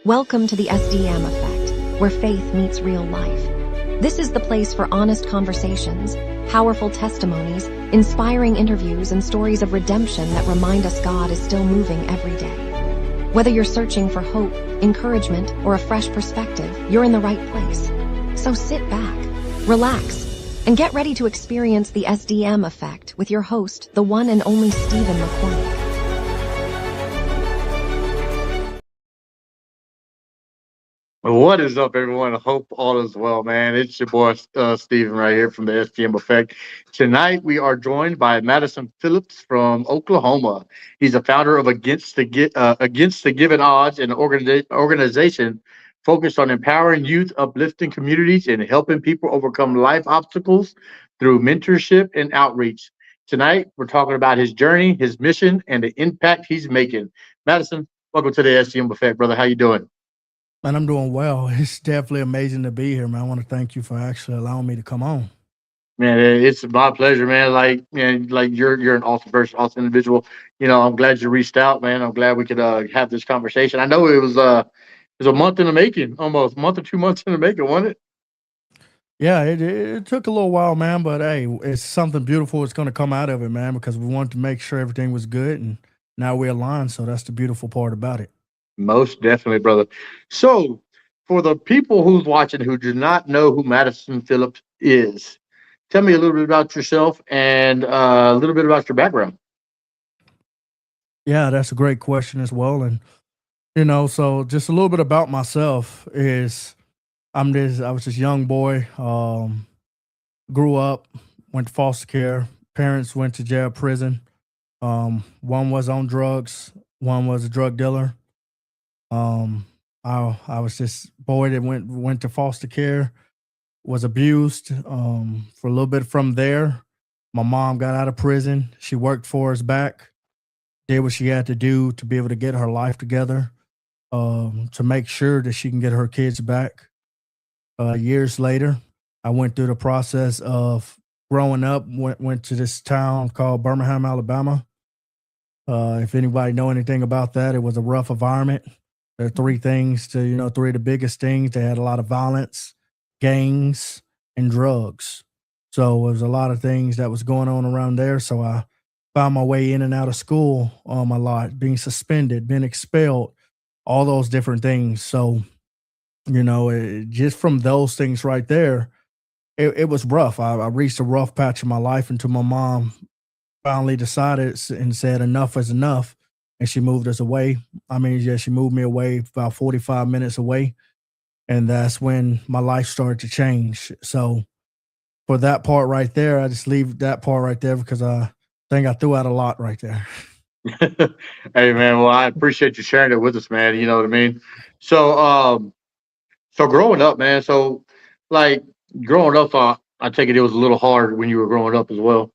Welcome to the SDM Effect, where faith meets real life. This is the place for honest conversations, powerful testimonies, inspiring interviews, and stories of redemption that remind us God is still moving every day. Whether you're searching for hope, encouragement, or a fresh perspective, you're in the right place. So sit back, relax, and get ready to experience the SDM Effect with your host, the one and only Stephen McCormick. What is up, everyone? I hope all is well, man. It's your boy Steven right here from the SGM Effect. Tonight we are joined by Madison Phillips from Oklahoma. He's a founder of Against the Given Odds, an organization focused on empowering youth, uplifting communities, and helping people overcome life obstacles through mentorship and outreach. Tonight we're talking about his journey, his mission, and the impact he's making. Madison, welcome to the SGM Effect, brother. How you doing? Man, I'm doing well. It's definitely amazing to be here, man. I want to thank you for actually allowing me to come on. Man, it's my pleasure, man. Like, man, like you're an awesome person, awesome individual. I'm glad you reached out, man. I'm glad we could have this conversation. I know it was a month in the making, almost a month or 2 months in the making, wasn't it? Yeah, it took a little while, man, but hey, it's something beautiful that's going to come out of it, man, because we wanted to make sure everything was good, and now we're aligned. So that's the beautiful part about it. Most definitely, brother. So, for the people who's watching who do not know who Madison Phillips is, tell me a little bit about yourself and a little bit about your background. Yeah, that's a great question as well. And so just a little bit about myself is I was this young boy, grew up, went to foster care. Parents went to jail, prison. One was on drugs, one was a drug dealer. I was this boy that went to foster care, was abused. For a little bit from there, my mom got out of prison. She worked for us back, did what she had to do to be able to get her life together, to make sure that she can get her kids back. Years later, I went through the process of growing up. Went to this town called Birmingham, Alabama. If anybody know anything about that, it was a rough environment. There are three things three of the biggest things. They had a lot of violence, gangs, and drugs. So there was a lot of things that was going on around there. So I found my way in and out of school a lot, being suspended, being expelled, all those different things. So, just from those things right there, it was rough. I reached a rough patch in my life until my mom finally decided and said enough is enough, and she moved us away. I mean, yeah, she moved me away about 45 minutes away, and that's when my life started to change. So for that part right there, I just leave that part right there because I think I threw out a lot right there. Hey, man. Well, I appreciate you sharing it with us, man. You know what I mean? So, so growing up, man. So, like growing up, I take it was a little hard when you were growing up as well.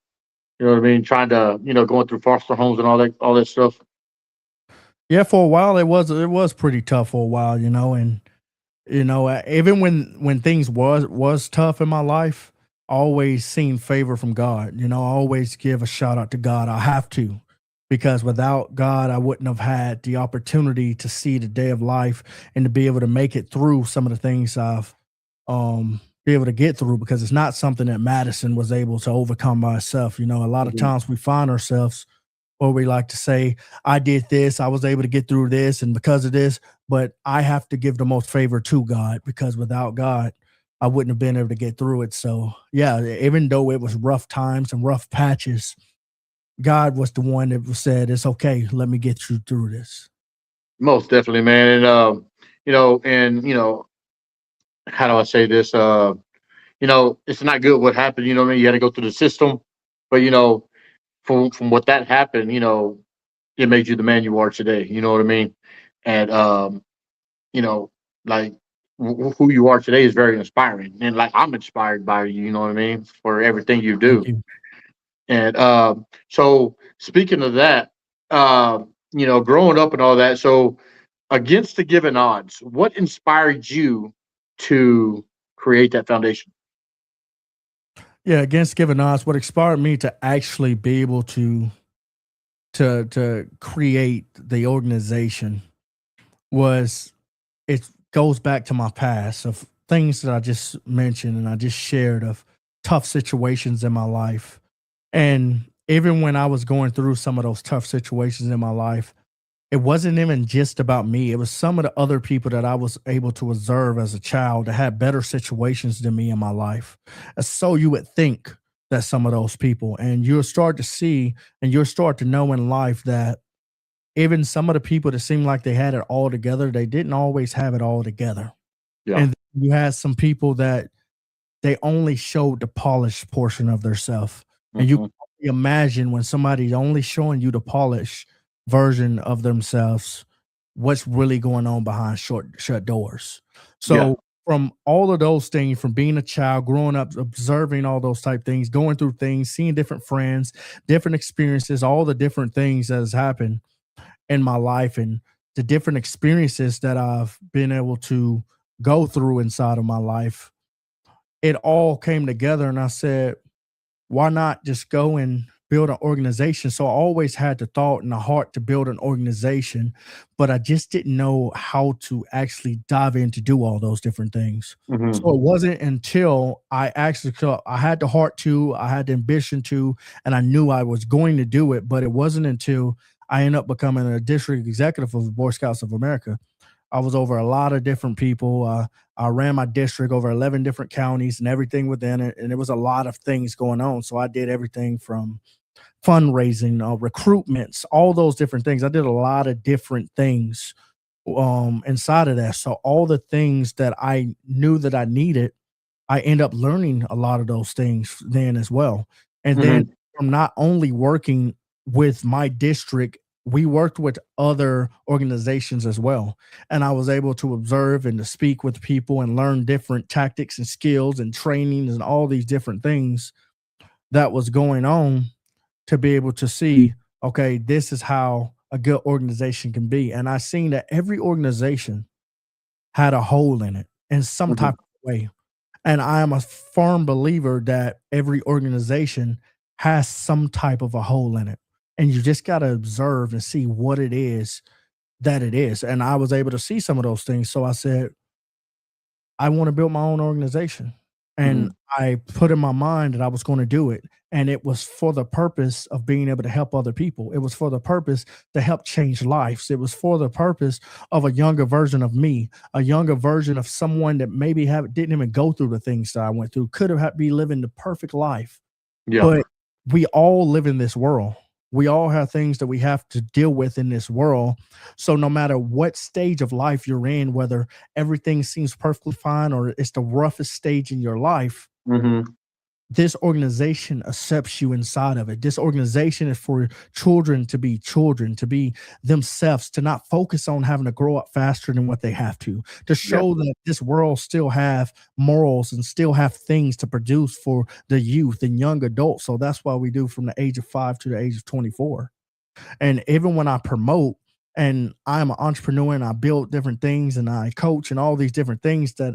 You know what I mean? Trying to, going through foster homes and all that stuff. Yeah, for a while it was pretty tough for a while, and even when things was tough in my life, I always seen favor from God. I always give a shout out to God. I have to, because without God, I wouldn't have had the opportunity to see the day of life and to be able to make it through some of the things I've be able to get through, because it's not something that Madison was able to overcome by herself. A lot of Mhm. times we find ourselves, or we like to say, I did this, I was able to get through this, and because of this, but I have to give the most favor to God, because without God, I wouldn't have been able to get through it. So, yeah, even though it was rough times and rough patches, God was the one that said, it's okay, let me get you through this. Most definitely, man. And how do I say this? It's not good what happened. You know what I mean? You had to go through the system, but from what that happened, it made you the man you are today. You know what I mean? And you know, like who you are today is very inspiring, and like I'm inspired by you. You know what I mean? For everything you Thank do. you. And so speaking of that, growing up and all that. So against the given odds, what inspired you to create that foundation? Yeah, against giving odds, what inspired me to actually be able to create the organization was it goes back to my past of things that I just mentioned and I just shared of tough situations in my life. And even when I was going through some of those tough situations in my life, it wasn't even just about me. It was some of the other people that I was able to observe as a child that had better situations than me in my life. And so you would think that some of those people, and you'll start to see and you'll start to know in life that even some of the people that seemed like they had it all together, they didn't always have it all together. Yeah. And you had some people that they only showed the polished portion of their self. And you Hmm. can only imagine when somebody's only showing you the polished version of themselves, what's really going on behind shut doors. Yeah. So from all of those things, from being a child, growing up, observing all those type things, going through things, seeing different friends, different experiences, all the different things that has happened in my life and the different experiences that I've been able to go through inside of my life, it all came together. And I said, why not just go and build an organization? So I always had the thought and the heart to build an organization, but I just didn't know how to actually dive in to do all those different things. Hmm. So it wasn't until I had the heart to, I had the ambition to, and I knew I was going to do it, but it wasn't until I ended up becoming a district executive of the Boy Scouts of America. I was over a lot of different people. I ran my district over 11 different counties and everything within it. And there was a lot of things going on. So I did everything from fundraising, recruitments, all those different things. I did a lot of different things inside of that. So all the things that I knew that I needed, I end up learning a lot of those things then as well. And then Hmm. from not only working with my district, we worked with other organizations as well. And I was able to observe and to speak with people and learn different tactics and skills and trainings and all these different things that was going on to be able to see, okay, this is how a good organization can be. And I seen that every organization had a hole in it in some Hmm. type of way. And I am a firm believer that every organization has some type of a hole in it. And you just got to observe and see what it is that it is. And I was able to see some of those things. So I said, I want to build my own organization. And Hmm. I put in my mind that I was going to do it. And it was for the purpose of being able to help other people. It was for the purpose to help change lives. It was for the purpose of a younger version of me, a younger version of someone that maybe didn't even go through the things that I went through, could have be living the perfect life. Yeah. But we all live in this world. We all have things that we have to deal with in this world. So no matter what stage of life you're in, whether everything seems perfectly fine or it's the roughest stage in your life, Hmm. this organization accepts you inside of it. This organization is for children, to be themselves, to not focus on having to grow up faster than what they have to Yeah. show that this world still have morals and still have things to produce for the youth and young adults. So that's why we do from the age of 5 to the age of 24. And even when I promote and I'm an entrepreneur and I build different things and I coach and all these different things that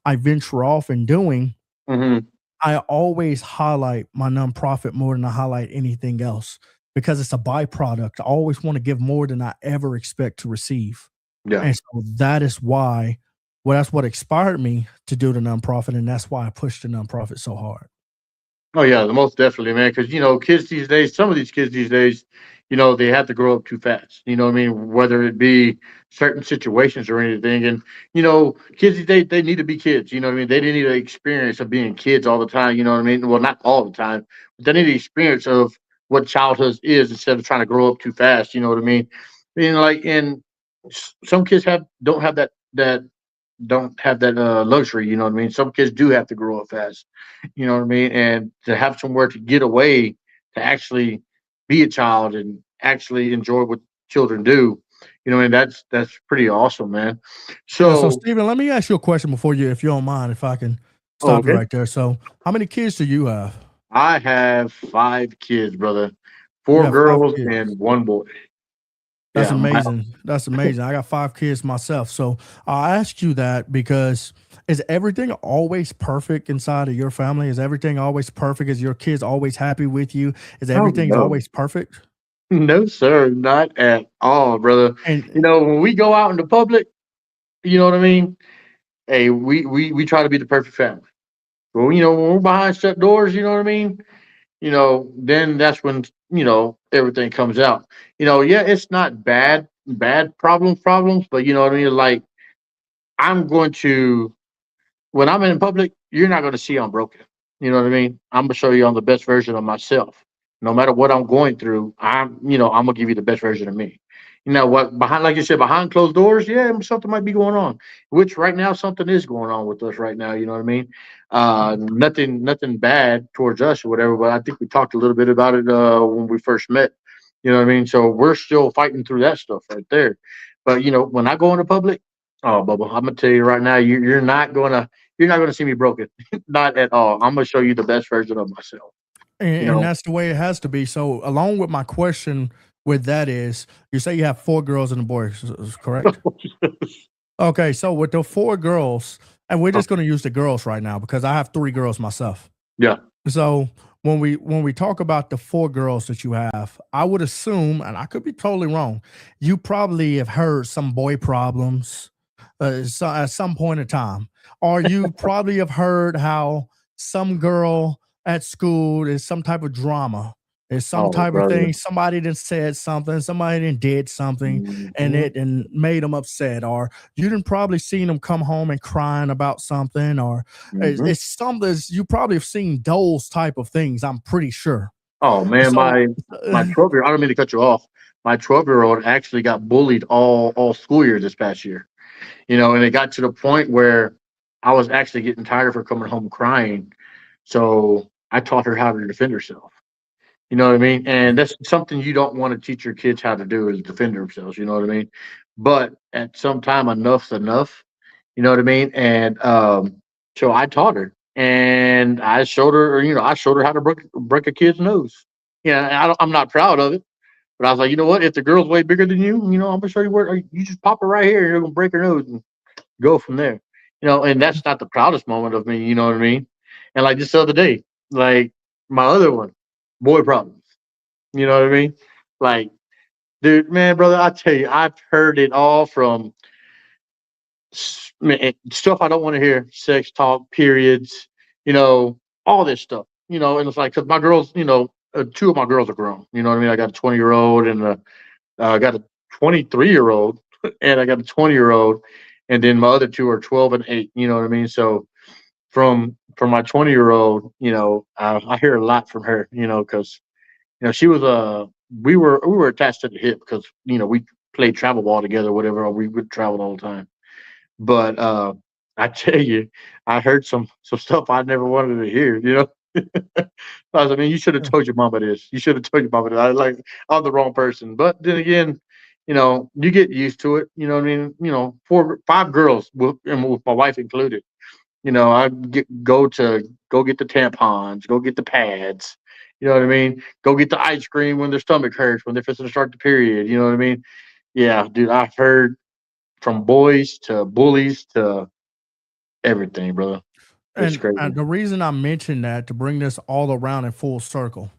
I venture off in doing, Hmm. I always highlight my nonprofit more than I highlight anything else because it's a byproduct. I always want to give more than I ever expect to receive. Yeah. And so that is why, well, that's what inspired me to do the nonprofit. And that's why I pushed the nonprofit so hard. Oh yeah, the most definitely, man. Because kids these days, some of these kids these days, they have to grow up too fast. You know what I mean? Whether it be certain situations or anything, and kids these days they need to be kids. You know what I mean? They didn't need the experience of being kids all the time. You know what I mean? Well, not all the time, but they need the experience of what childhood is instead of trying to grow up too fast. You know what I mean? Like, and some kids don't have that luxury. You know what I mean? Some kids do have to grow up fast. You know what I mean? And to have somewhere to get away to actually be a child and actually enjoy what children do. And that's pretty awesome, man. Yeah. So, So, Stephen, let me ask you a question before you, if you don't mind, if I can oh, stop you okay. right there. So, how many kids do you have? I have 5 kids, brother. You Four have five girls kids. and one boy. That's Yeah. amazing. That's amazing. I got 5 kids myself. So I ask you that because is everything always perfect inside of your family? Is everything always perfect? Is your kids always happy with you? Is Oh everything no. always perfect? No, sir, not at all, brother. And When we go out in the public, You know what I mean? Hey, we try to be the perfect family. Well, when we're behind shut doors, you know what I mean? Then that's when, everything comes out. Yeah, it's not bad problems, but you know what I mean? Like, I'm going to when I'm in public, you're not going to see I'm broken. You know what I mean? I'm gonna show you I'm the best version of myself. No matter what I'm going through, I'm gonna give you the best version of me. You know what? Behind, like you said, behind closed doors, yeah, something might be going on. Which right now, something is going on with us right now. You know what I mean? Nothing bad towards us or whatever. But I think we talked a little bit about it when we first met. You know what I mean? So we're still fighting through that stuff right there. But when I go into public, oh, Bubba, I'm gonna tell you right now, you're not gonna see me broken, not at all. I'm gonna show you the best version of myself. You And know. that's the way it has to be. So, along with my question with that is, you say you have 4 girls and a boy, correct? Okay, so with the 4 girls, and we're just going to use the girls right now because I have 3 girls myself. Yeah. So when we talk about the 4 girls that you have, I would assume, and I could be totally wrong, you probably have heard some boy problems at some point in time, or you probably have heard how some girl at school is some type of drama. Is some Oh, type of brother. thing. Somebody done said something. Somebody done did something, and Mhm. it made them upset. Or you done probably seen them come home and crying about something. Or Mhm. you probably have seen those type of things. I'm pretty sure. Oh man, So, my 12-year. I don't mean to cut you off. My 12-year-old actually got bullied all school year this past year. And it got to the point where I was actually getting tired of her coming home crying. So I taught her how to defend herself. You know what I mean? And that's something you don't want to teach your kids how to do is defend themselves. You know what I mean? But at some time, enough's enough. You know what I mean? And so I taught her, and I showed her. I showed her how to break a kid's nose. Yeah, I'm not proud of it, but I was like, you know what? If the girl's way bigger than you, I'm gonna show you where you just pop her right here, and you're gonna break her nose and go from there. And that's not the proudest moment of me. You know what I mean? And like just the other day, like my other one, boy problems. You know what I mean? Like, dude, man, brother, I tell you, I've heard it all from stuff I don't want to hear, sex talk, periods, you know, all this stuff. And it's like, because my girls, 2 of my girls are grown. You know what I mean? I got a 20-year-old and I got a 23-year-old, and I got a 20-year-old, and then my other 2 are 12 and 8. You know what I mean? So from my 20-year-old, I hear a lot from her. Because she was we were attached to the hip because we played travel ball together, or whatever. Or we would travel all the time. But I tell you, I heard some stuff I never wanted to hear. I mean, you should have told your mama this. You should have told your mama that. I'm the wrong person. But then again, you get used to it. You know what I mean? 5 girls, with my wife included. I go get the tampons, go get the pads. You know what I mean? Go get the ice cream when their stomach hurts, when they're fixing to start the period. You know what I mean? Yeah, dude, I've heard from boys to bullies to everything, brother. It's and crazy. the reason I mentioned that to bring this all around in full circle,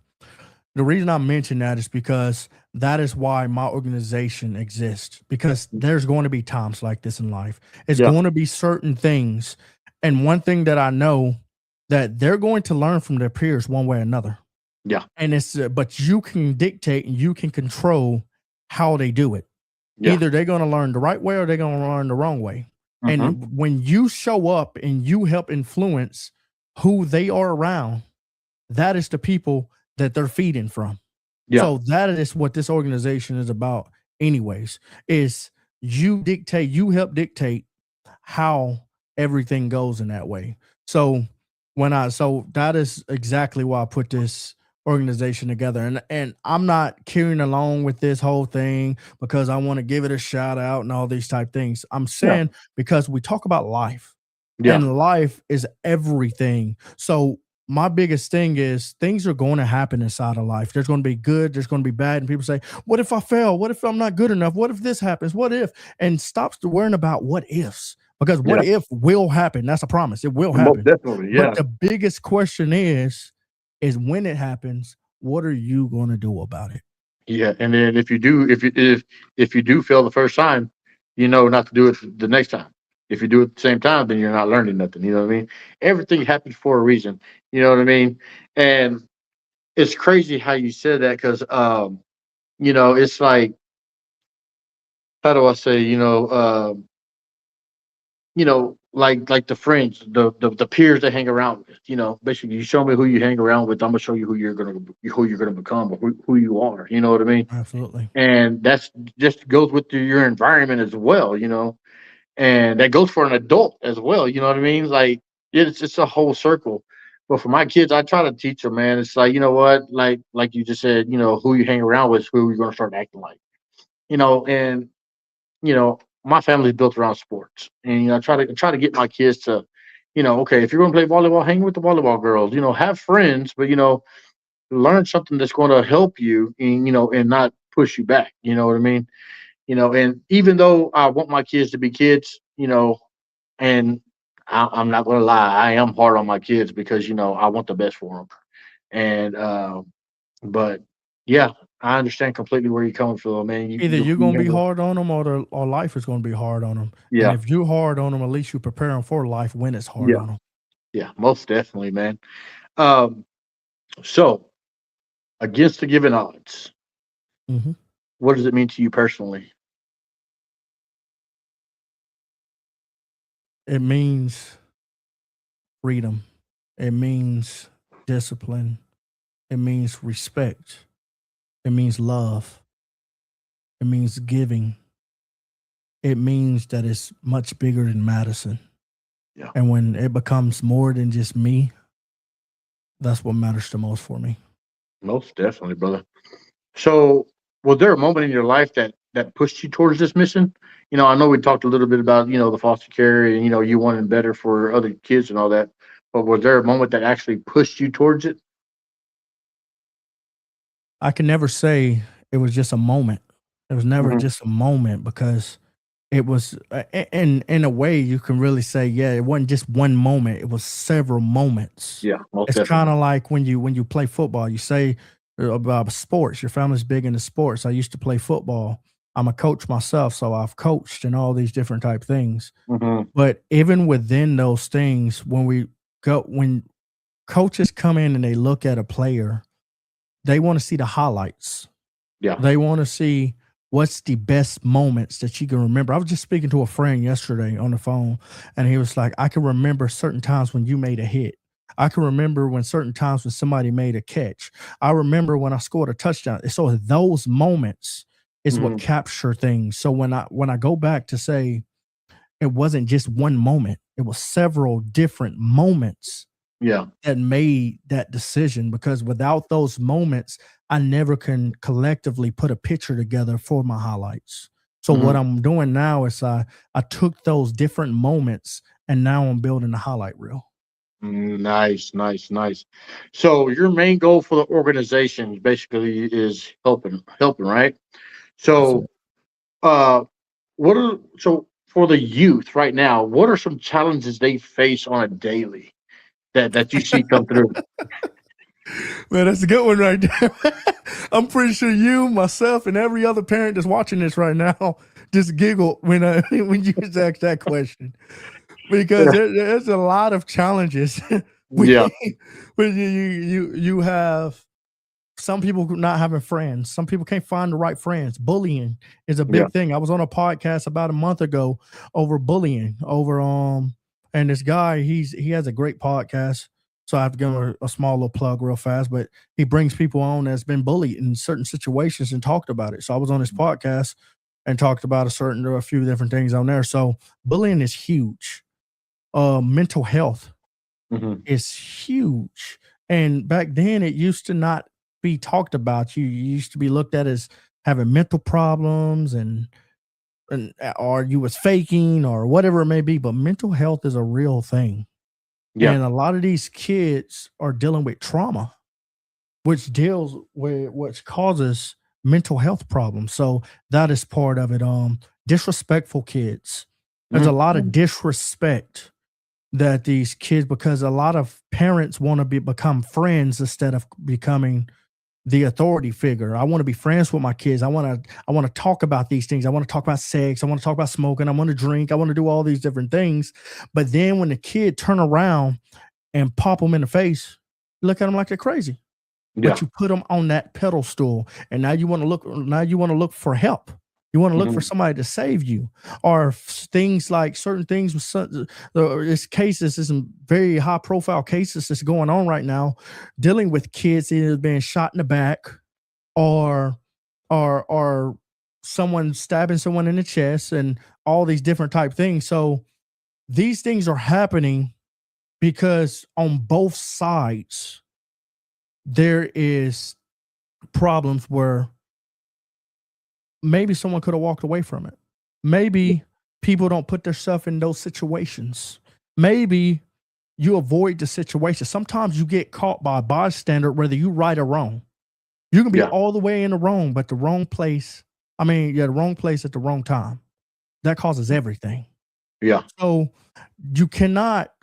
the reason I mention that is because that is why my organization exists. Because there's going to be times like this in life. It's Yeah, going to be certain things, and one thing that I know that they're going to learn from their peers one way or another. yeah, And it's but you can dictate and you can control how they do it. yeah. Either they're going to learn the right way or they're going to learn the wrong way. Hmm. And when you show up and you help influence who they are around, that is the people that they're feeding from. Yeah, So that is what this organization is about, anyways. Is you help dictate how everything goes in that way. So so that is exactly why I put this organization together. And I'm not carrying along with this whole thing because I want to give it a shout out and all these type things. I'm yeah, saying because we talk about life, yeah, and life is everything. So my biggest thing is things are going to happen inside of life. There's going to be good, there's going to be bad. And people say, what if I fail? What if I'm not good enough? What if this happens? What if? And stops worrying about what ifs, because what yeah. if will happen. That's a promise. It will Most happen. definitely. But Yeah, the biggest question is when it happens, what are you going to do about it? yeah. And then if you do fail the first time, not to do it the next time. If you do it at the same time, then you're not learning nothing. You know what I mean? Everything happens for a reason. You know what I mean? And it's crazy how you said that because, it's like, how do I say, like the friends, the peers they hang around with. Basically, you show me who you hang around with, I'm gonna show you who you're gonna become, or who you are. You know what I mean? Absolutely. And that's just goes with your environment as well. And that goes for an adult as well. You know what I mean? Like it's a whole circle. But for my kids, I try to teach them, man. It's like, you know what, like you just said, who you hang around with, who you're gonna start acting like. And my family's built around sports, and I try to get my kids to, okay, if you're gonna play volleyball, hang with the volleyball girls. Have friends, but learn something that's going to help you, and not push you back. You know what I mean? And even though I want my kids to be kids, and I'm not going to lie, I am hard on my kids because I want the best for them. And but yeah, I understand completely where you're coming from, man. Either you're gonna be hard on them, or life is gonna be hard on them. And Yeah, if you're hard on them, at least you prepare them for life when it's hard yeah, on them. yeah, most definitely, man. Um, so against the given odds, Hmm. what does it mean to you personally? It means freedom. It means discipline. It means respect. It means love. It means giving. It means that it's much bigger than Madison. Yeah, And when it becomes more than just me, that's what matters the most for me. most definitely, brother. So, was there a moment in your life that pushed you towards this mission? I know we talked a little bit about the foster care, and you wanting better for other kids and all that. But was there a moment that actually pushed you towards it? I can never say it was just a moment. It was never Hmm. just a moment because it was in a way you can really say, yeah, it wasn't just one moment, it was several moments. Yeah, most It's kind definitely. of like when you play football, you say about sports, your family's big into sports. I used to play football. I'm a coach myself, so I've coached and all these different type things. Hmm. But even within those things, when coaches come in and they look at a player, they want to see the highlights. Yeah. They want to see what's the best moments that you can remember. I was just speaking to a friend yesterday on the phone, and he was like, I can remember certain times when you made a hit. I can remember when certain times when somebody made a catch. I remember when I scored a touchdown. So those moments is what Hmm. capture things. So when I go back to say it wasn't just one moment, it was several different moments Yeah. that made that decision, because without those moments, I never can collectively put a picture together for my highlights. So what Hmm. I'm doing now is I took those different moments and now I'm building a highlight reel. Nice, nice, nice. So your main goal for the organization basically is helping, right? That's So, it. uh, so for the youth right now? What are some challenges they face on a daily that you see come through? Man, that's a good one right there. I'm pretty sure you, myself, and every other parent that's watching this right now just giggle when when you just ask that question, because there's a lot of challenges. we, Yeah, when you have some people not having friends. Some people can't find the right friends. Bullying is a yeah. big thing. I was on a podcast about a month ago over bullying, and this guy, he has a great podcast. So I have to give him a small little plug real fast, but he brings people on that's been bullied in certain situations and talked about it. So I was on his podcast and talked about a few different things on there. So bullying is huge. Mental health Hmm. is huge. And back then, it used to not be talked about. You used to be looked at as having mental problems, and or you was faking or whatever it may be. But mental health is a real thing, Yeah. and a lot of these kids are dealing with trauma, which causes mental health problems. So that is part of it. Disrespectful kids. There's a lot of Hmm. disrespect that these kids, because a lot of parents want to become friends instead of becoming the authority figure. I want to be friends with my kids. I want to talk about these things. I want to talk about sex. I want to talk about smoking. I want to drink. I want to do all these different things. But then when the kid turn around and pop them in the face, look at them like they're crazy. Yeah. But you put them on that pedestal, and now you want to look. Now you want to look for help. You want to look for somebody to save you, or things like certain things with there's cases, there's some very high profile cases that's going on right now, dealing with kids either being shot in the back, or someone stabbing someone in the chest, and all these different type things. So these things are happening because on both sides there is problems where maybe someone could have walked away from it. Maybe people don't put themselves in those situations. Maybe you avoid the situation. Sometimes you get caught by a bystander, whether you right or wrong. You can be all the way in the wrong, but the wrong place. The wrong place at the wrong time. That causes everything. Yeah. So you cannot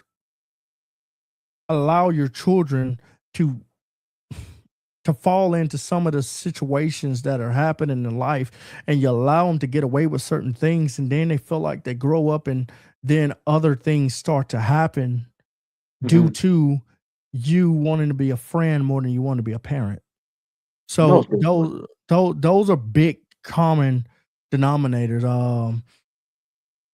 allow your children to fall into some of the situations that are happening in life, and you allow them to get away with certain things, and then they feel like they grow up, and then other things start to happen due to you wanting to be a friend more than you want to be a parent. So those are big common denominators.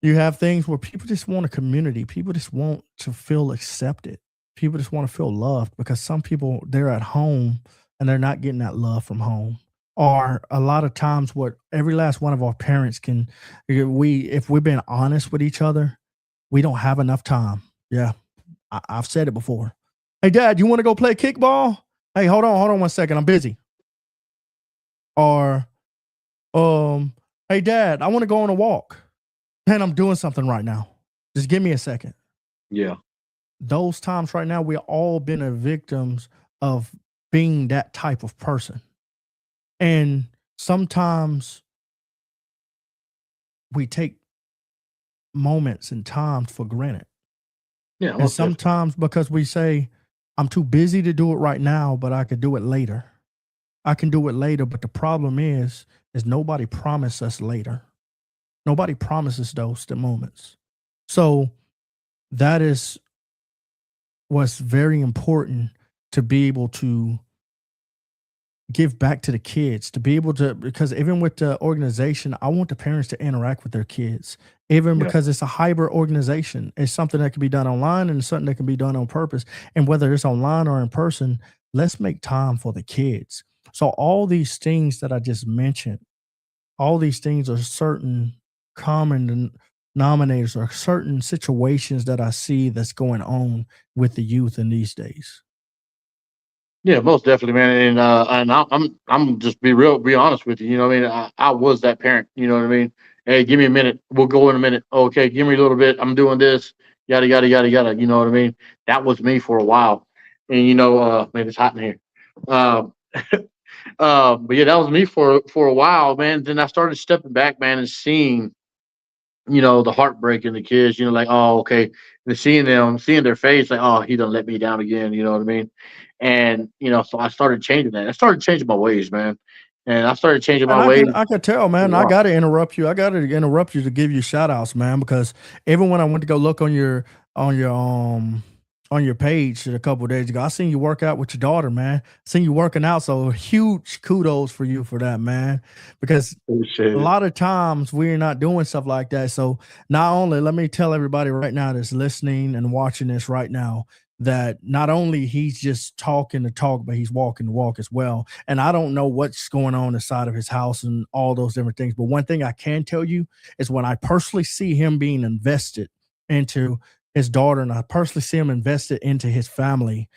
You have things where people just want a community. People just want to feel accepted. People just want to feel loved, because some people, they're at home and they're not getting that love from home. Or a lot of times what every last one of our parents can, if we've been honest with each other, we don't have enough time. Yeah. I've said it before. Hey, Dad, you want to go play kickball? Hey, hold on 1 second. I'm busy. Or, hey, Dad, I want to go on a walk. Man, I'm doing something right now. Just give me a second. Yeah. Those times right now, we've all been victims of being that type of person. And sometimes we take moments and times for granted. Yeah. And sometimes because we say, I'm too busy to do it right now, but I could do it later. I can do it later. But the problem is nobody promised us later. Nobody promises those moments. So that is what's very important, to be able to give back to the kids, to be able to, because even with the organization, I want the parents to interact with their kids, even because it's a hybrid organization. It's something that can be done online and something that can be done on purpose. And whether it's online or in person, let's make time for the kids. So all these things that I just mentioned, all these things are certain common denominators, or certain situations that I see that's going on with the youth in these days. Yeah, most definitely, man. And I'm just be honest with you. You know what I mean? I was that parent. You know what I mean? Hey, give me a minute. We'll go in a minute. Okay, give me a little bit. I'm doing this. Yada yada yada yada. You know what I mean? That was me for a while. And man, it's hot in here. Um, but yeah, that was me for a while, man. Then I started stepping back, man, and seeing, the heartbreak in the kids, like, oh, okay. And seeing their face, like, oh, he done let me down again, you know what I mean? And, so I started changing that. I started changing my ways, man. And I started changing And my ways. I could tell, man. I got to interrupt you. I got to interrupt you to give you shout outs, man, because even when I went to go look on your page a couple of days ago, I seen you work out with your daughter, man. Seen you working out, so huge kudos for you for that, man. Because a lot of times we're not doing stuff like that. So not only, let me tell everybody right now that's listening and watching this right now, that not only he's just talking the talk, but he's walking the walk as well. And I don't know what's going on inside of his house and all those different things. But one thing I can tell you is when I personally see him being invested into his daughter, and I personally see him invested into his family,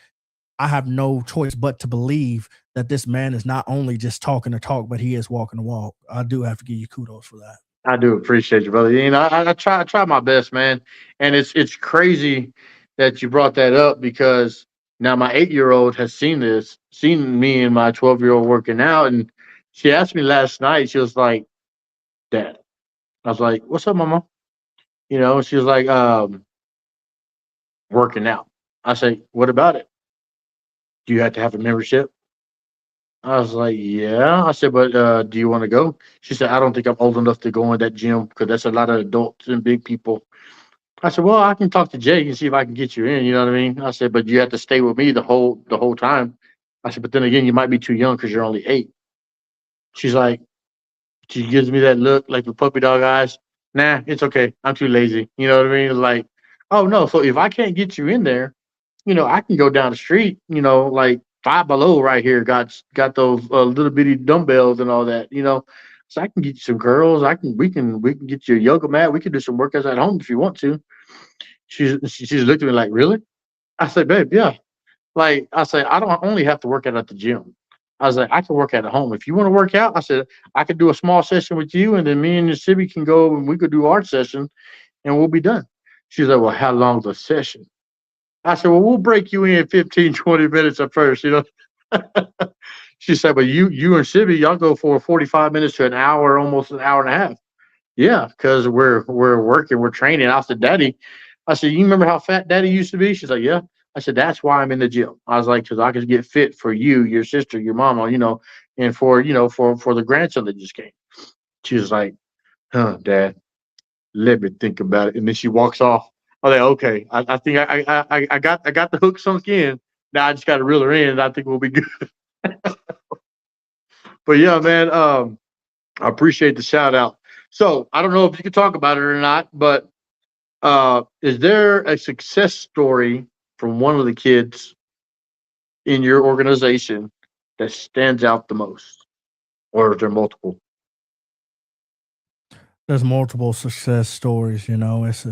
I have no choice but to believe that this man is not only just talking the talk, but he is walking the walk. I do have to give you kudos for that. I do appreciate you, brother. I try my best, man. And it's crazy that you brought that up, because now my 8-year-old has seen me and my 12-year-old working out, and she asked me last night. She was like, "Dad," I was like, "What's up, mama?" She was like, "Working out." I say, "What about it? Do you have to have a membership?" I was like, yeah. I said, but do you want to go? She said, I don't think I'm old enough to go in that gym because that's a lot of adults and big people. I said, well, I can talk to Jake and see if I can get you in. You know what I mean? I said, but you have to stay with me the whole time. I said, but then again, you might be too young because you're only 8. She's like, she gives me that look like the puppy dog eyes. Nah, it's okay. I'm too lazy. You know what I mean? It's like, oh no. So if I can't get you in there, I can go down the street. Like Five Below right here got those little bitty dumbbells and all that. So I can get you some girls. We can get you a yoga mat. We can do some workouts at home if you want to. She's looked at me like, really? I said, babe, yeah. Like I said, I don't only have to work out at the gym. I was like, I can work out at home. If you want to work out, I said, I could do a small session with you, and then me and the Sibby can go and we could do our session and we'll be done. She's like, well, how long's the session? I said, well, we'll break you in 15, 20 minutes at first. She said, but you and Sibby, y'all go for 45 minutes to an hour, almost an hour and a half. Yeah, because we're working, we're training. I said, Daddy, I said, you remember how fat Daddy used to be? She's like, yeah. I said, that's why I'm in the gym. I was like, because I could get fit for you, your sister, your mama, and for the grandson that just came. She was like, huh, Dad, let me think about it. And then she walks off. I was like, okay, I think I got the hook sunk in. Now I just got to reel her in, and I think we'll be good. But yeah, man, I appreciate the shout out. So I don't know if you can talk about it or not, but is there a success story from one of the kids in your organization that stands out the most, or is there multiple? There's multiple success stories. It's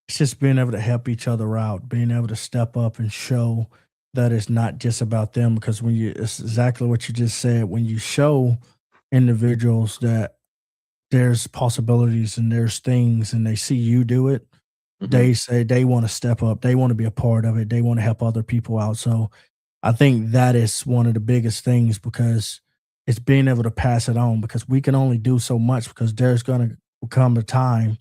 just being able to help each other out, being able to step up and show that it's not just about them. Because it's exactly what you just said. When you show individuals that there's possibilities and there's things, and they see you do it, Hmm. they say they want to step up, they want to be a part of it, they want to help other people out. So I think that is one of the biggest things, because it's being able to pass it on, because we can only do so much, because there's going to come a time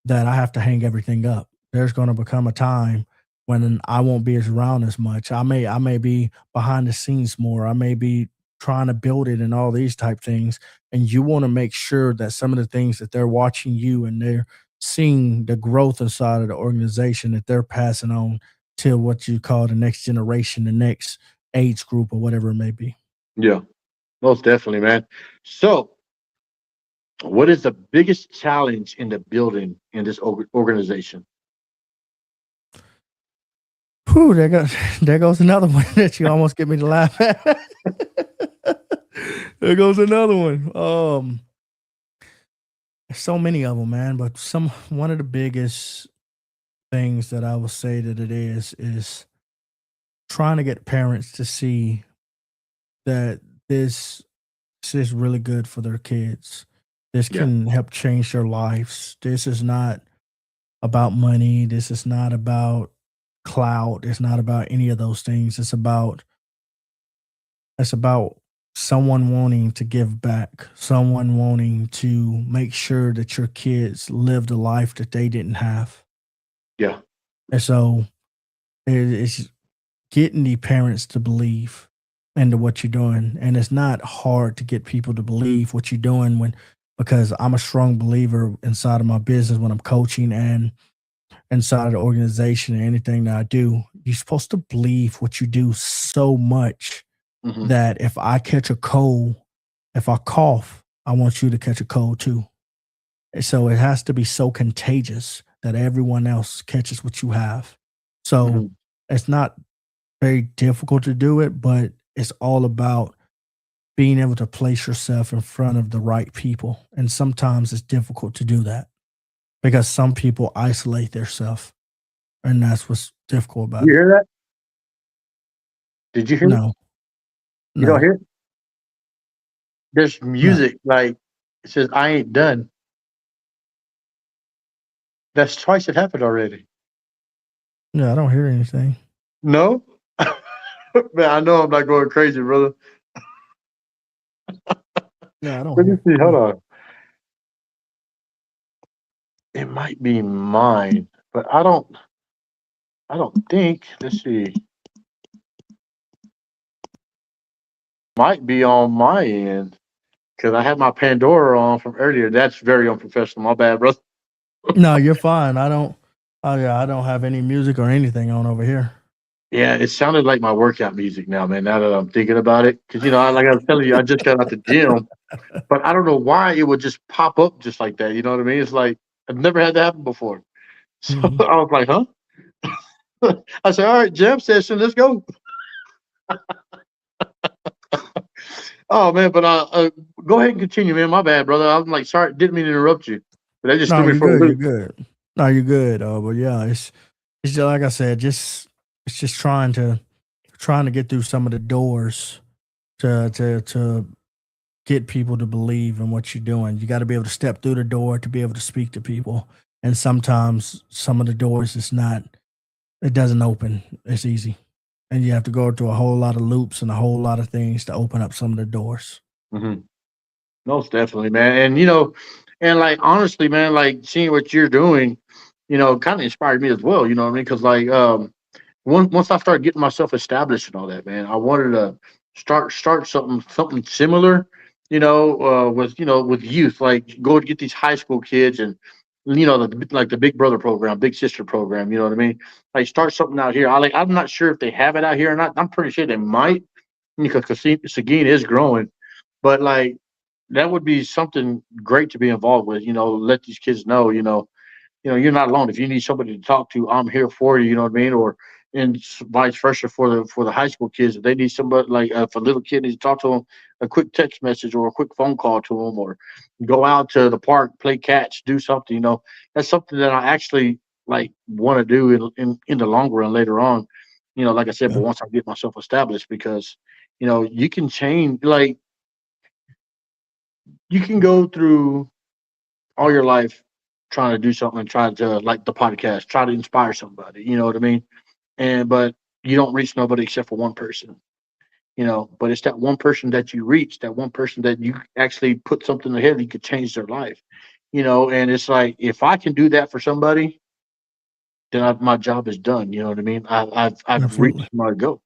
that I have to hang everything up. There's going to become a time when I won't be as around as much. I may be behind the scenes more. I may be trying to build it and all these type things. And you want to make sure that some of the things that they're watching you and they're seeing the growth inside of the organization, that they're passing on to what you call the next generation, the next age group, or whatever it may be. Yeah, most definitely, man. So, what is the biggest challenge in the building in this organization? Whew, there goes another one that you almost get me to laugh at. There goes another one. There's so many of them, man. But one of the biggest things that I would say that it is trying to get parents to see that this is really good for their kids. This Yeah, can help change their lives. This is not about money. This is not about clout. It's not about any of those things. It's about someone wanting to give back, someone wanting to make sure that your kids live the life that they didn't have. yeah, And so it's getting the parents to believe into what you're doing. And it's not hard to get people to believe what you're doing, because I'm a strong believer inside of my business when I'm coaching and inside of the organization and anything that I do. You're supposed to believe what you do so much hmm, that if I catch a cold, if I cough, I want you to catch a cold too. And so it has to be so contagious that everyone else catches what you have. So hmm, it's not very difficult to do it, but it's all about being able to place yourself in front of the right people. And sometimes it's difficult to do that because some people isolate themselves, and that's what's difficult about you it. hear that? Did you hear it? No, You don't no, hear it? There's no, music like it says, "I ain't done." That's twice it happened already. no, I don't hear anything. No, man, I know I'm not going crazy, brother. No, I don't Let me hear see. Hold anything. on. It might be mine, but I don't. I don't think. Let's see. might be on my end because I had my Pandora on from earlier. That's very unprofessional. My bad, brother. No, you're fine. I don't have any music or anything on over here. Yeah, it sounded like my workout music now, man. Now that I'm thinking about it, because like I was telling you, I just got out the gym, but I don't know why it would just pop up just like that. You know what I mean? It's like I've never had that happen before. So Mhm. I was like, huh? I said, all right, jam session, let's go. Oh man, but go ahead and continue, man. My bad, brother. I'm like, sorry, didn't mean to interrupt you, but that just No, threw me you're for a good. You're loop. good. No, you're good. But yeah, it's just like I said, it's just trying to get through some of the doors to get people to believe in what you're doing. You got to be able to step through the door to be able to speak to people. And sometimes some of the doors it doesn't open. It's easy. And you have to go through a whole lot of loops and a whole lot of things to open up some of the doors. Hmm. Most definitely, man. And and like honestly, man, like seeing what you're doing, kind of inspired me as well. You know what I mean? Because like once I started getting myself established and all that, man, I wanted to start something similar, with with youth, like go to get these high school kids and like the Big Brother program, Big Sister program. You know what I mean? Like start something out here. I'm not sure if they have it out here or not. I'm pretty sure they might because Seguin is growing, but like that would be something great to be involved with. Let these kids know. You're not alone. If you need somebody to talk to, I'm here for you. You know what I mean? Or and vice versa for the high school kids. If they need somebody like if a little kid needs to talk to them, a quick text message or a quick phone call to them, or go out to the park, play catch, do something. That's something that I actually like want to do in the long run later on. Like I said, but Yeah. once I get myself established, because you can change. Like you can go through all your life trying to do something and try to like the podcast, try to inspire somebody. You know what I mean? But you don't reach nobody except for one person. But it's that one person that you reach, that one person that you actually put something ahead, you could change their life. And it's like if I can do that for somebody, then my job is done. You know what I mean? I've Absolutely. reached my goal.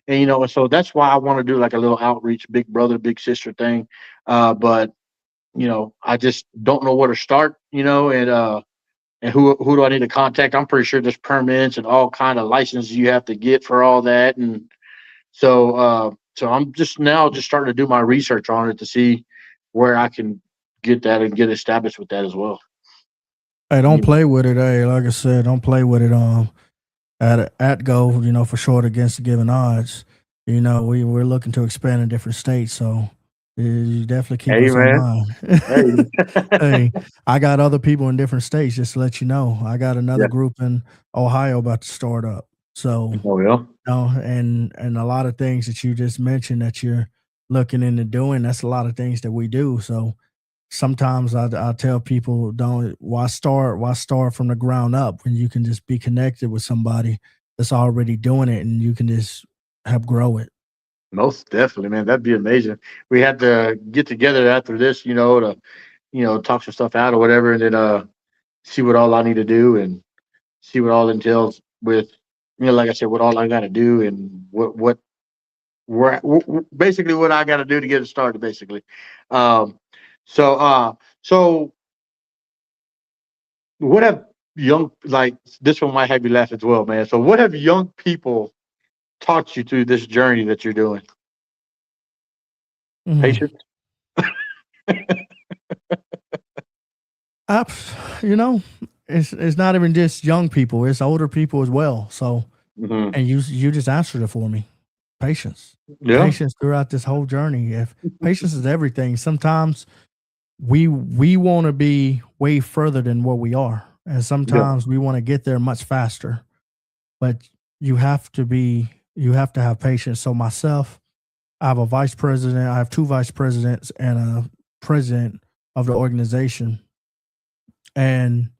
And and so that's why I want to do like a little outreach, big brother, big sister thing. But I just don't know where to start. And who do I need to contact? I'm pretty sure there's permits and all kind of licenses you have to get for all that. And so I'm just now just starting to do my research on it to see where I can get that and get established with that as well. Hey, don't You play with it. Hey, like I said, don't play with it. At go, for short against the given odds. We're looking to expand in different states, so you definitely keep Hey us in man. mind. Hey. Hey, I got other people in different states. Just to let you know, I got another Yeah. group in Ohio about to start up. So, Oh yeah. and a lot of things that you just mentioned that you're looking into doing. That's a lot of things that we do. So sometimes I tell people, don't why start from the ground up when you can just be connected with somebody that's already doing it and you can just help grow it. Most definitely, man. That'd be amazing. We had to get together after this, to talk some stuff out or whatever, and then see what all I need to do and see what all entails with like I said, what all I got to do and basically what I got to do to get it started. Basically, um, so what have young like this one might have you laugh as well, man. So what have young people taught you through this journey that you're doing? Mm. Patience. I, you know, it's not even just young people; it's older people as well. So, Hmm. and you just answered it for me. Patience, Yeah. patience throughout this whole journey. If patience is everything, sometimes we want to be way further than what we are, and Yeah. sometimes we want to get there much faster. But you have to have patience. So myself, I have a vice president, I have two vice presidents and a president of the organization, and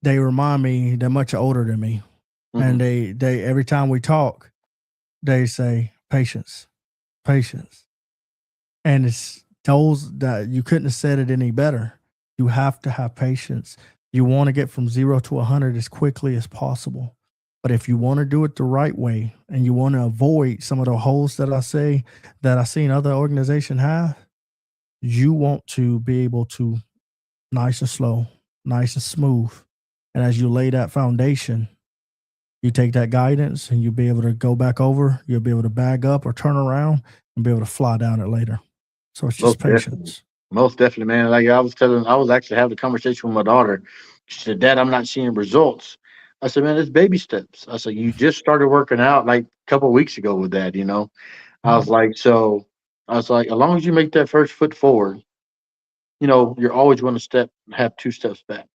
they remind me they're much older than me, and Hmm. they every time we talk, they say patience, patience, and it's those that you couldn't have said it any better. You have to have patience. You want to get from 0 to 100 as quickly as possible. But if you want to do it the right way and you want to avoid some of the holes that I seen other organizations have, you want to be able to nice and slow, nice and smooth. And as you lay that foundation, you take that guidance and you'll be able to go back over, you'll be able to bag up or turn around and be able to fly down it later. So it's just Most definitely. patience. Most definitely, man. Like I was actually having a conversation with my daughter. She said, Dad, I'm not seeing results. I said, man, it's baby steps. I said, you just started working out like a couple of weeks ago with that, you know? I was Mhm. like, so I was like, as long as you make that first foot forward, you know, you're always going to have two steps back.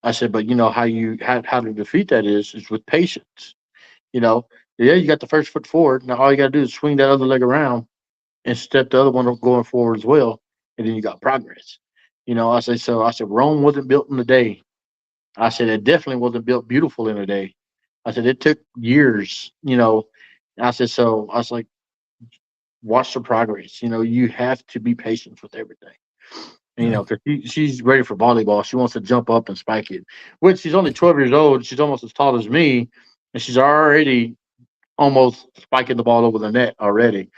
I said, but you know how to defeat that is with patience. You know, yeah, you got the first foot forward. Now all you got to do is swing that other leg around and step the other one up going forward as well, and then you got progress. You know, I said so. I said Rome wasn't built in a day. I said it definitely wasn't built beautiful in a day. I said it took years. You know, I said so. I was like, watch the progress. You know, you have to be patient with everything. And, you Yeah. know, because she's ready for volleyball. She wants to jump up and spike it. Which she's only 12 years old. She's almost as tall as me, and she's already almost spiking the ball over the net already.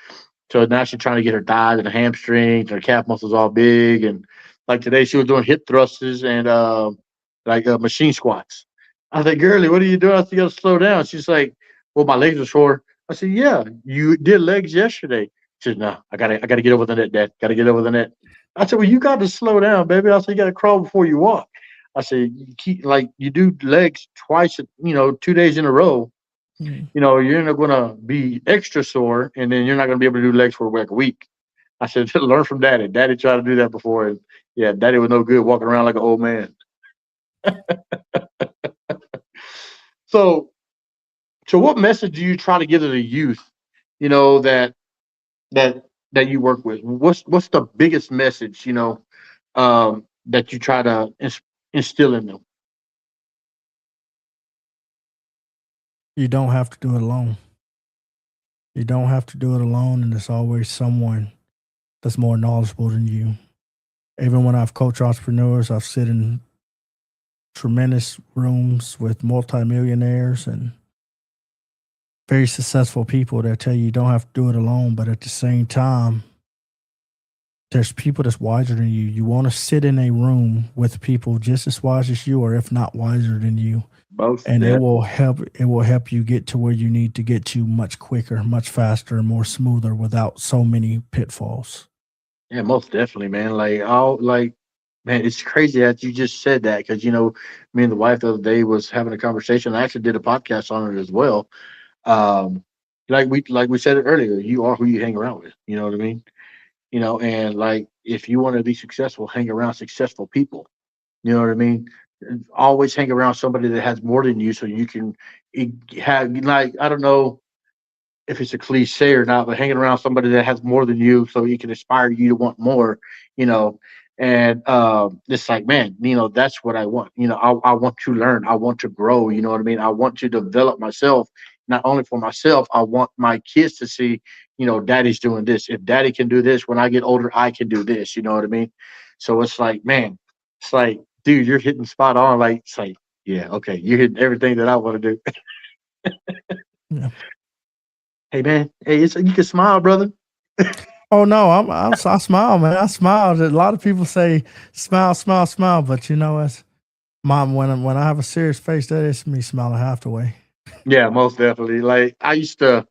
So now she's trying to get her thighs and her hamstrings, her calf muscles all big. And like today, she was doing hip thrusts and machine squats. I said, "Girlie, what are you doing?" I said, "You got to slow down." She's like, "Well, my legs are sore." I said, "Yeah, you did legs yesterday." She said, "No, I gotta get over the net, Dad. Got to get over the net." I said, "Well, you got to slow down, baby." I said, "You got to crawl before you walk." I said, "You keep like you do legs twice, 2 days in a row, Mhm. you're not gonna be extra sore, and then you're not gonna be able to do legs for like a week." I said, "Learn from Daddy. Daddy tried to do that before, and yeah, Daddy was no good walking around like an old man." So, so what message do you try to give to the youth? You know that that you work with. What's the biggest message? That you try to instill in them. You don't have to do it alone. You don't have to do it alone, and there's always someone that's more knowledgeable than you. Even when I've coached entrepreneurs, I've sit in tremendous rooms with multimillionaires and very successful people that tell you you don't have to do it alone, but at the same time, there's people that's wiser than you. You want to sit in a room with people just as wise as you, or if not wiser than you, Both and it that. will help. It will help you get to where you need to get to much quicker, much faster, and more smoother without so many pitfalls. Yeah, most definitely, man. Man, it's crazy that you just said that because me and the wife the other day was having a conversation. I actually did a podcast on it as well. Um, like we said it earlier, you are who you hang around with. You know what I mean? And like if you want to be successful, hang around successful people. You know what I mean? Always hang around somebody that has more than you, so you can have like I don't know if it's a cliche or not, but hanging around somebody that has more than you so he can inspire you to want more, you know. And it's like, man, that's what I want. I want to learn. I want to grow. You know what I mean? I want to develop myself, not only for myself, I want my kids to see, daddy's doing this. If daddy can do this when I get older, I can do this. You know what I mean? So it's like, man, it's like, dude, you're hitting spot on. Like, it's like, yeah, okay, you're hitting everything that I want to do. Yeah. Hey, man, hey, you can smile, brother. Oh no, I smile, man. I smile. A lot of people say smile, smile, smile, but it's mom when I have a serious face, that is me smiling half the way. Yeah, most definitely. Like I used to,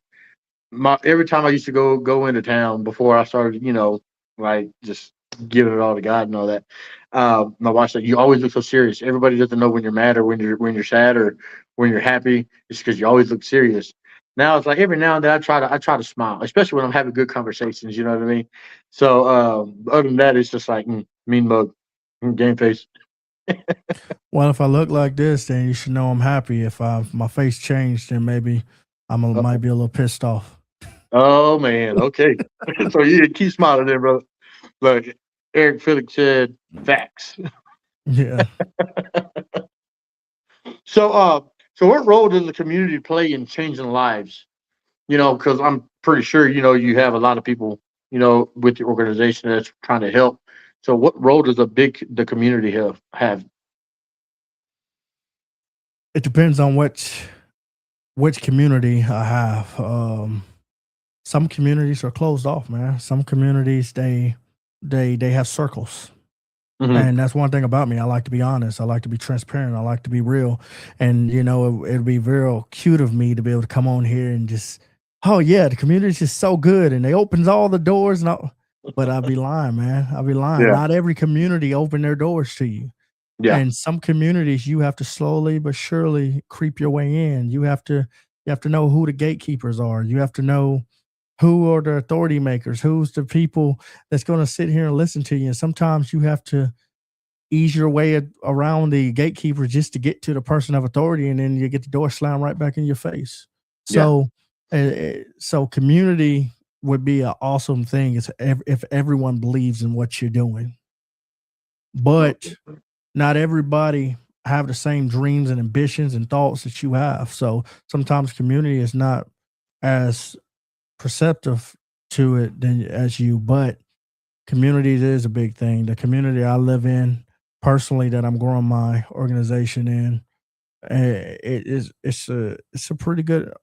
my every time I used to go into town before I started, like just giving it all to God and all that. My wife said, "You always look so serious. Everybody doesn't know when you're mad or when you're sad or when you're happy. It's because you always look serious." Now it's like every now and then I try to smile, especially when I'm having good conversations. You know what I mean? So other than that, it's just like mean mug, game face. Well, if I look like this, then you should know I'm happy. If my face changed, then maybe might be a little pissed off. Oh man, okay. So you keep smiling then, brother. Look, Eric Phillips said facts. Yeah. So so what role does the community play in changing lives? Because I'm pretty sure, you have a lot of people, with your organization that's trying to help. So what role does the community have? It depends on what. which community I have. Some communities are closed off, man. Some communities they have circles. Hmm. And that's one thing about me. I like to be honest. I like to be transparent. I like to be real. And it'd be real cute of me to be able to come on here and just, oh yeah, the community's just so good, and they opens all the doors and all. But I'd be lying, man. I'd be lying. Yeah. Not every community open their doors to you. Yeah. And some communities you have to slowly but surely creep your way in. You have to know who the gatekeepers are. You have to know who are the authority makers, who's the people that's going to sit here and listen to you. And sometimes you have to ease your way around the gatekeeper just to get to the person of authority, and then you get the door slammed right back in your face. Yeah. So community would be an awesome thing if everyone believes in what you're doing. But not everybody have the same dreams and ambitions and thoughts that you have. So sometimes community is not as perceptive to it than as you, but community is a big thing. The community I live in personally, that I'm growing my organization in, it's a pretty good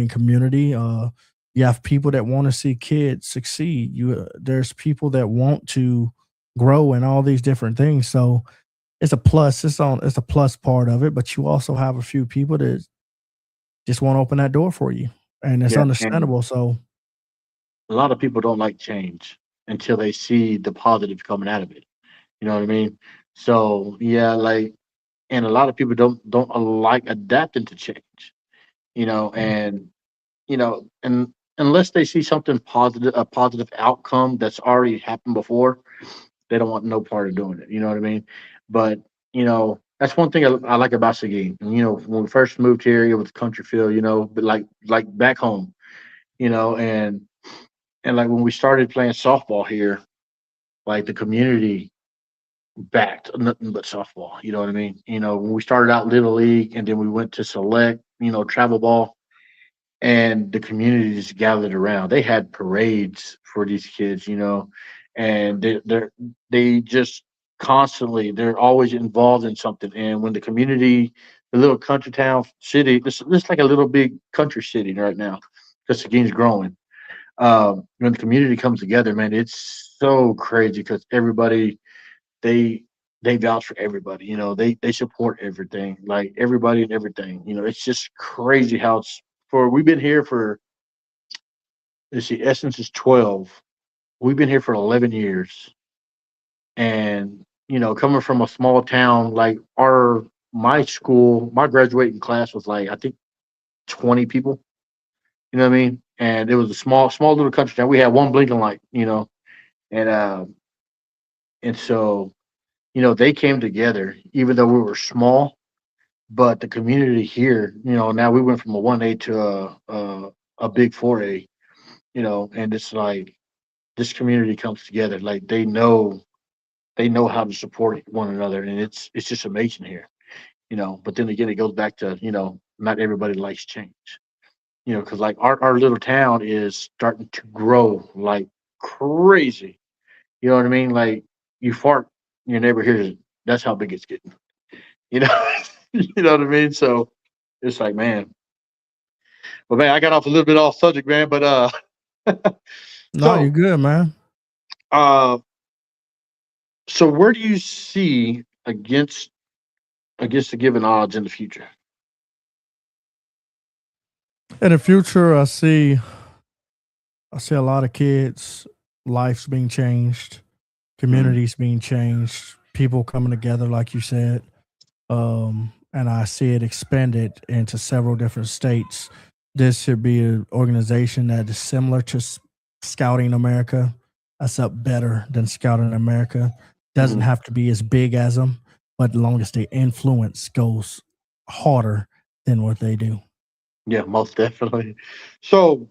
community. You have people that want to see kids succeed. There's people that want to grow in all these different things. So it's a plus. It's a plus part of it. But you also have a few people that just want to open that door for you, and it's Yeah. And understandable. So a lot of people don't like change until they see the positive coming out of it. You know what I mean? So yeah, like, and a lot of people don't like adapting to change. And and unless they see something positive, a positive outcome that's already happened before, they don't want no part of doing it. You know what I mean? But that's one thing I like about Seguin. And, when we first moved here, it was country feel. But like back home. And like when we started playing softball here, like the community backed nothing but softball. You know what I mean? When we started out little league and then we went to select, travel ball, and the community just gathered around. They had parades for these kids, and they just constantly, they're always involved in something. And when the community, the little country town city, this like a little big country city right now, because the game's growing. When the community comes together, man, it's so crazy because everybody, they they vouch for everybody. They support everything, like everybody and everything. It's just crazy how it's for. We've been here for, let's see, Essence is 12. We've been here for 11 years, and coming from a small town, like my school, my graduating class was like, I think, 20 people. You know what I mean? And it was a small little country town. We had one blinking light. And so they came together, even though we were small. But the community here, now we went from a 1A to a big 4A. And it's like this community comes together, like they know how to support one another, and it's just amazing here. But then again, it goes back to not everybody likes change. Because like our little town is starting to grow like crazy. You know what I mean? Like, you fart, your neighbor hears it. That's how big it's getting. You know, you know what I mean? So it's like, man. But man, I got off a little bit off subject, man. But no, you're so good, man. uh, so where do you see against the given odds in the future? In the future, I see a lot of kids' lives being changed, Mhm. communities being changed, people coming together, like you said. And I see it expanded into several different states. This should be an organization that is similar to Scouting America. That's up better than Scouting America. Doesn't Mhm. have to be as big as them, but as long as the influence goes harder than what they do. Yeah, most definitely. So,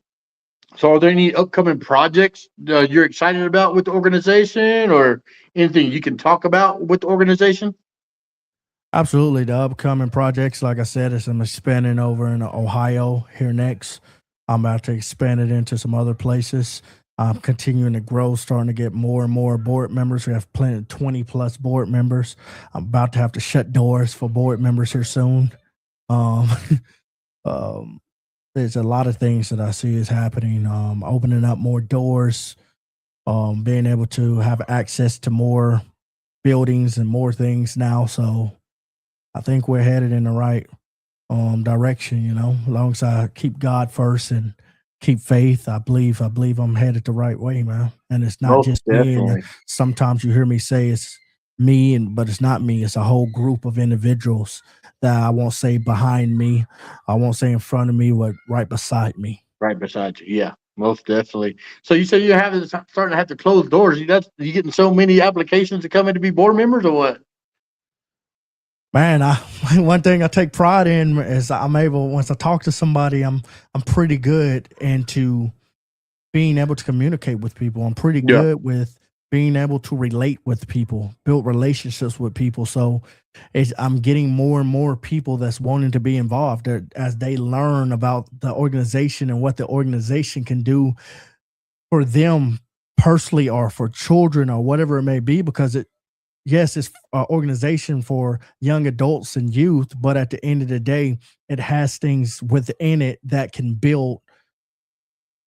are there any upcoming projects you're excited about with the organization, or anything you can talk about with the organization? Absolutely. The upcoming projects, like I said, is I'm expanding over in Ohio here next. I'm about to expand it into some other places. I'm continuing to grow, starting to get more and more board members. We have plenty, 20 plus board members. I'm about to have to shut doors for board members here soon Um, um, there's a lot of things that I see is happening. Opening up more doors, being able to have access to more buildings and more things now. So I think we're headed in the right direction, as long as I keep God first and keep faith. I believe I'm headed the right way, man. And it's not Most just me. And definitely. sometimes you hear me say it's me, but it's not me. It's a whole group of individuals that I won't say behind me, I won't say in front of me, but right beside me. Right beside you. Yeah, most definitely. So you said you're having starting to have to close doors. You getting so many applications to come in to be board members or what? Man, I one thing I take pride in is I'm able, once I talk to somebody, I'm pretty good into being able to communicate with people. I'm pretty Yeah. good with being able to relate with people, build relationships with people. So I'm getting more and more people that's wanting to be involved as they learn about the organization and what the organization can do for them personally or for children or whatever it may be. Because yes, it's an organization for young adults and youth, but at the end of the day, it has things within it that can build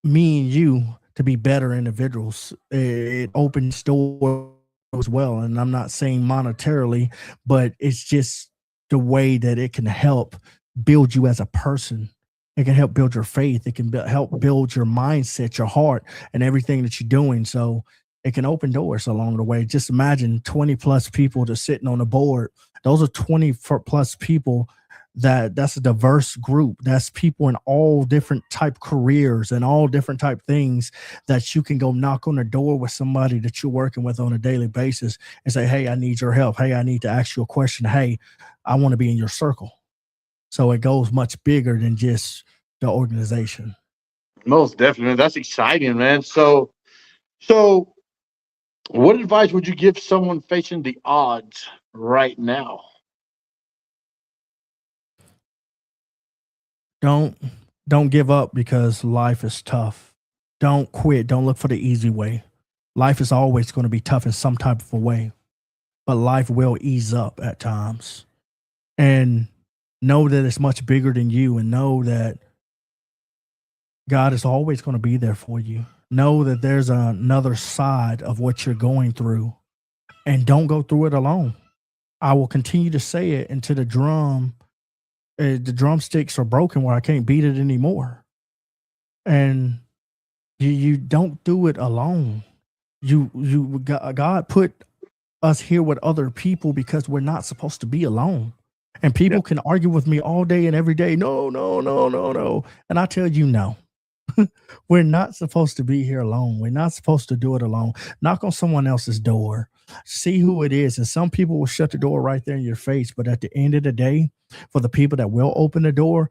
me and you to be better individuals. It opens doors as well. And I'm not saying monetarily, but it's just the way that it can help build you as a person. It can help build your faith. It can help build your mindset, your heart, and everything that you're doing. So it can open doors along the way. Just imagine 20 plus people just sitting on a board. Those are 20 plus people that's a diverse group. That's people in all different type careers and all different type things that you can go knock on the door with somebody that you're working with on a daily basis and say, hey, I need your help. Hey, I need to ask you a question. Hey, I want to be in your circle. So it goes much bigger than just the organization. Most definitely. That's exciting, man. So what advice would you give someone facing the odds right now? Don't don't give up because life is tough. Don't quit. Don't look for the easy way. Life is always going to be tough in some type of a way, but life will ease up at times. And know that it's much bigger than you, and know that God is always going to be there for you. Know that there's another side of what you're going through, and don't go through it alone. I will continue to say it until the drumsticks are broken where I can't beat it anymore. And you don't do it alone. God put us here with other people because we're not supposed to be alone. And Yeah. people can argue with me all day and every day. No, no, no, no, no. And I tell you, no. We're not supposed to be here alone. We're not supposed to do it alone. Knock on someone else's door, see who it is. And some people will shut the door right there in your face. But at the end of the day, for the people that will open the door,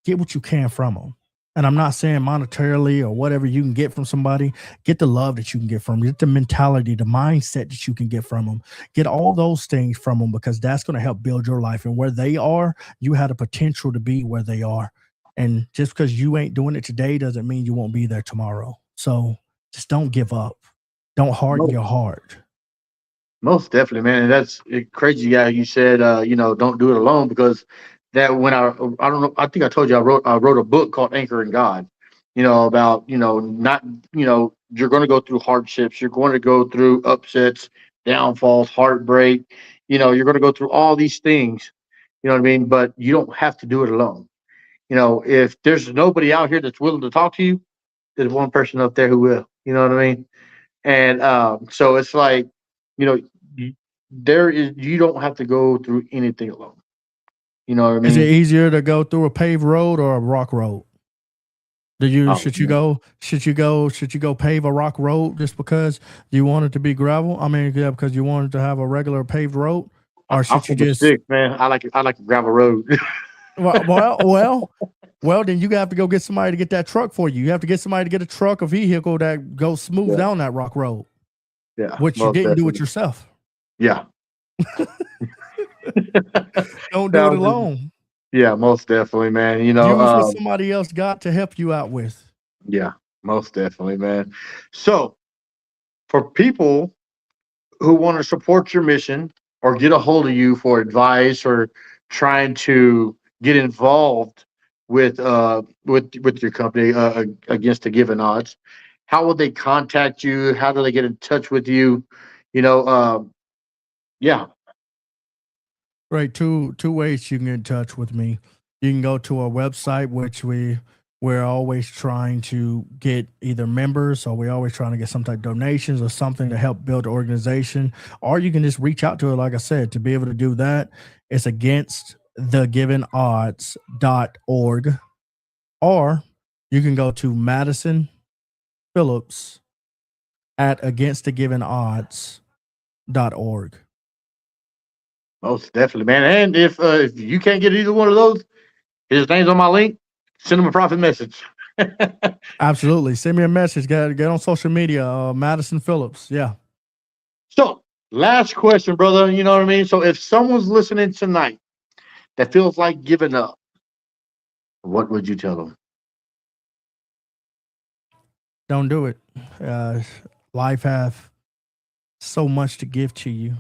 get what you can from them. And I'm not saying monetarily or whatever you can get from somebody. Get the love that you can get from them. Get the mentality, the mindset that you can get from them. Get all those things from them, because that's going to help build your life. And where they are, you have the potential to be where they are. And just because you ain't doing it today doesn't mean you won't be there tomorrow. So just don't give up. Don't harden your heart. Most definitely, man. And that's crazy. Yeah, you said, don't do it alone because that when I don't know, I think I told you I wrote a book called Anchoring God. About not you're going to go through hardships, you're going to go through upsets, downfalls, heartbreak. You're going to go through all these things. You know what I mean? But you don't have to do it alone. If there's nobody out here that's willing to talk to you, there's one person up there who will. You know what I mean? And so it's like, you know, you don't have to go through anything alone. You know what I Is it mean? easier to go through a paved road or a rock road? Do you Oh, man. should you go pave a rock road just because you want it to be gravel? I mean, yeah, because you wanted to have a regular paved road, or I'm should you from the just sticks, man. I like a gravel road. well, then you have to go get somebody to get that truck for you. You have to get somebody to get a truck, a vehicle that goes smooth Yeah, down that rock road, yeah, which you most didn't do it definitely. yourself. Yeah. Don't do it That was- alone. yeah, most definitely, man. Use what somebody else got to help you out with. Yeah, most definitely, man. So for people who want to support your mission or get a hold of you for advice or trying to get involved with your company against the given odds, how would they contact you? How do they get in touch with you? You know, yeah. Right, two ways you can get in touch with me. You can go to our website, which we're always trying to get either members, or we're always trying to get some type of donations or something to help build the organization. Or you can just reach out to it, like I said, to be able to do that. It's againstthegivenodds.org. Or you can go to Madison Phillips at againstthegivenodds.org. Most definitely, man. And if you can't get either one of those, his name's on my link. Send him a profit message. Absolutely. Send me a message. Get on social media. Madison Phillips. Yeah. So, last question, brother. You know what I mean? So, if someone's listening tonight that feels like giving up, what would you tell them? Don't do it. Life have so much to give to you.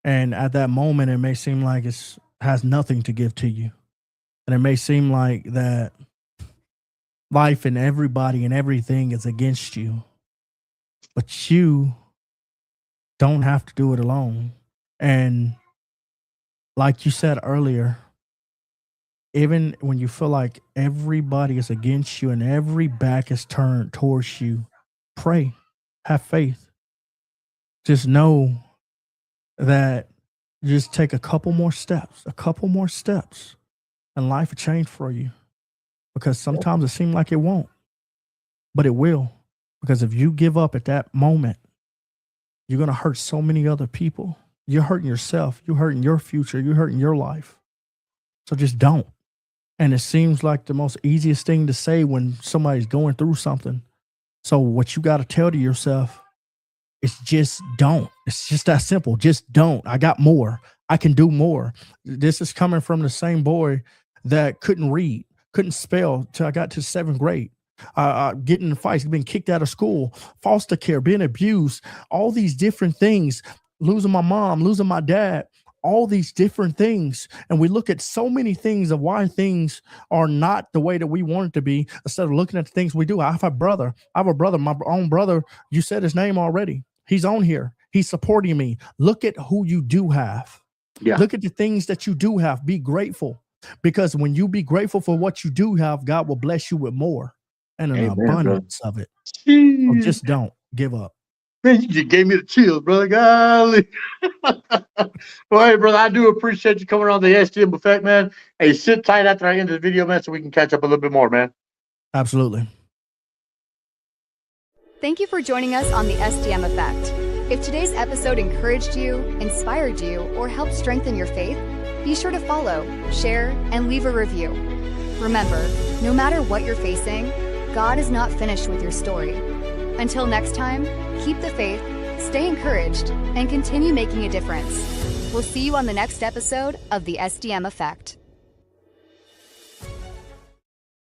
And at that moment, it may seem like it has nothing to give to you. And it may seem like that life and everybody and everything is against you. But you don't have to do it alone. And like you said earlier, even when you feel like everybody is against you and every back is turned towards you, pray, have faith. Just know that you just take a couple more steps, and life will change for you. Because sometimes it seems like it won't, but it will. Because if you give up at that moment, you're going to hurt so many other people. You're hurting yourself. You're hurting your future. You're hurting your life. So just don't. And it seems like the most easiest thing to say when somebody's going through something. So what you got to tell to yourself is just don't. It's just that simple. Just don't. I got more. I can do more. This is coming from the same boy that couldn't read, couldn't spell till I got to 7th grade. Getting in fights, being kicked out of school, foster care, being abused, all these different things, losing my mom, losing my dad, all these different things. And we look at so many things of why things are not the way that we want it to be, instead of looking at the things we do. I have a brother, my own brother. You said his name already. He's on here. He's supporting me. Look at who you do have. Yeah. Look at the things that you do have. Be grateful. Because when you be grateful for what you do have, God will bless you with more and an abundance of it. So just don't give up. Man, you just gave me the chills, brother. Golly. Well, hey, brother, I do appreciate you coming on the STM Effect, man. Hey, sit tight after I end the video, man, so we can catch up a little bit more, man. Absolutely. Thank you for joining us on the STM Effect. If today's episode encouraged you, inspired you, or helped strengthen your faith, be sure to follow, share, and leave a review. Remember, no matter what you're facing, God is not finished with your story. Until next time, keep the faith, stay encouraged, and continue making a difference. We'll see you on the next episode of the STM Effect.